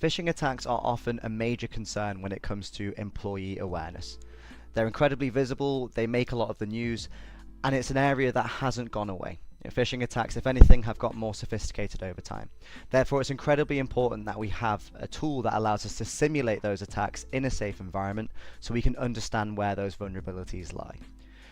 Phishing attacks are often a major concern when it comes to employee awareness. They're incredibly visible, they make a lot of the news, and it's an area that hasn't gone away. Phishing attacks, if anything, have got more sophisticated over time. Therefore, it's incredibly important that we have a tool that allows us to simulate those attacks in a safe environment so we can understand where those vulnerabilities lie.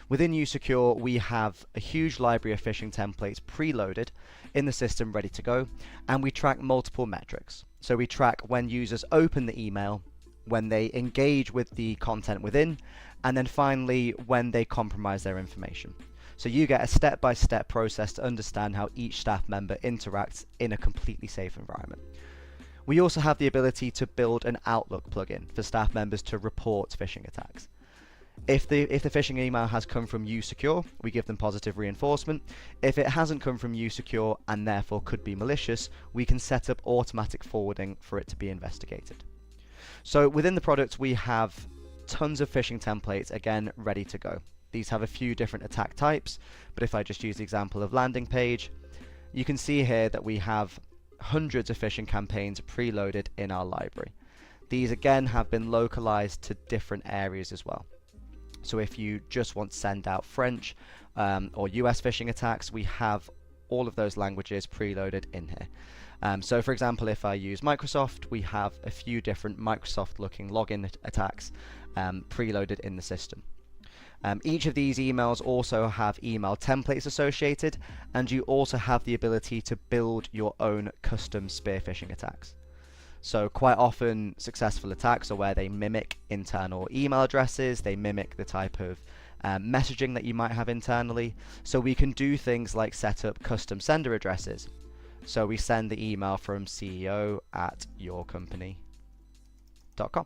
Within uSecure, we have a huge library of phishing templates preloaded in the system ready to go, and we track multiple metrics. So we track when users open the email, when they engage with the content within, and then finally when they compromise their information. So you get a step-by-step process to understand how each staff member interacts in a completely safe environment. We also have the ability to build an Outlook plugin for staff members to report phishing attacks. If the phishing email has come from uSecure, we give them positive reinforcement. If it hasn't come from uSecure and therefore could be malicious, we can set up automatic forwarding for it to be investigated. So within the product, we have tons of phishing templates, again, ready to go. These have a few different attack types, but if I just use the example of landing page, you can see here that we have hundreds of phishing campaigns preloaded in our library. These again have been localized to different areas as well. So if you just want to send out French or US phishing attacks, we have all of those languages preloaded in here. So for example, if I use Microsoft, we have a few different Microsoft looking login attacks preloaded in the system. Each of these emails also have email templates associated, and you also have the ability to build your own custom spear phishing attacks. So quite often successful attacks are where they mimic internal email addresses, they mimic the type of messaging that you might have internally. So we can do things like set up custom sender addresses. So we send the email from ceo@yourcompany.com.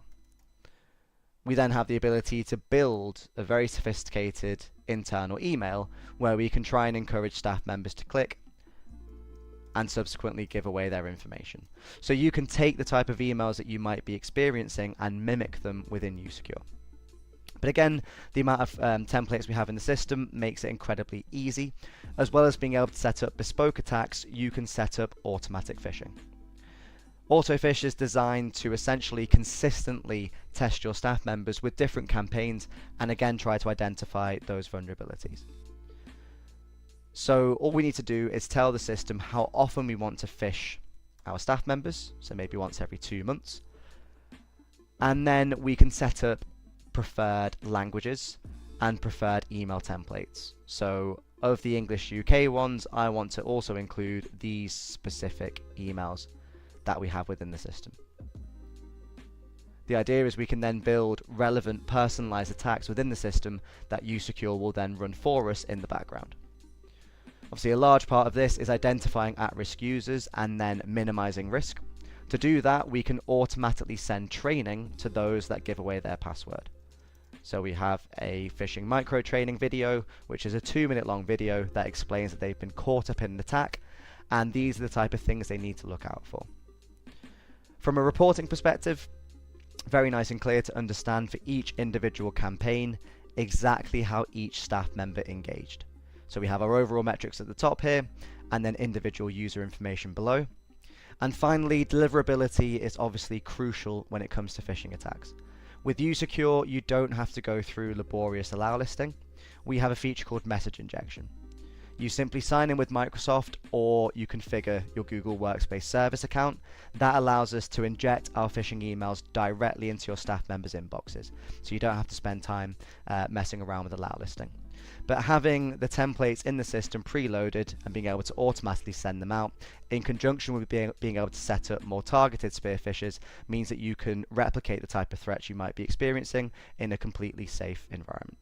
We then have the ability to build a very sophisticated internal email where we can try and encourage staff members to click and subsequently give away their information. So you can take the type of emails that you might be experiencing and mimic them within uSecure. But again, the amount of templates we have in the system makes it incredibly easy. As well as being able to set up bespoke attacks, you can set up automatic phishing. uPhish is designed to essentially consistently test your staff members with different campaigns and again try to identify those vulnerabilities. So all we need to do is tell the system how often we want to phish our staff members, so maybe once every 2 months, and then we can set up preferred languages and preferred email templates. So of the English UK ones, I want to also include these specific emails that we have within the system. The idea is we can then build relevant personalized attacks within the system that uSecure will then run for us in the background. Obviously, a large part of this is identifying at-risk users and then minimizing risk. To do that, we can automatically send training to those that give away their password. So we have a phishing micro training video, which is a 2-minute long video that explains that they've been caught up in an attack, and these are the type of things they need to look out for. From a reporting perspective, very nice and clear to understand for each individual campaign exactly how each staff member engaged. So we have our overall metrics at the top here, and then individual user information below. And finally, deliverability is obviously crucial when it comes to phishing attacks. With uSecure, you don't have to go through laborious allow listing. We have a feature called message injection. You simply sign in with Microsoft, or you configure your Google Workspace service account. That allows us to inject our phishing emails directly into your staff members' inboxes, so you don't have to spend time messing around with allow listing. But having the templates in the system preloaded and being able to automatically send them out, in conjunction with being able to set up more targeted spear phishes, means that you can replicate the type of threats you might be experiencing in a completely safe environment.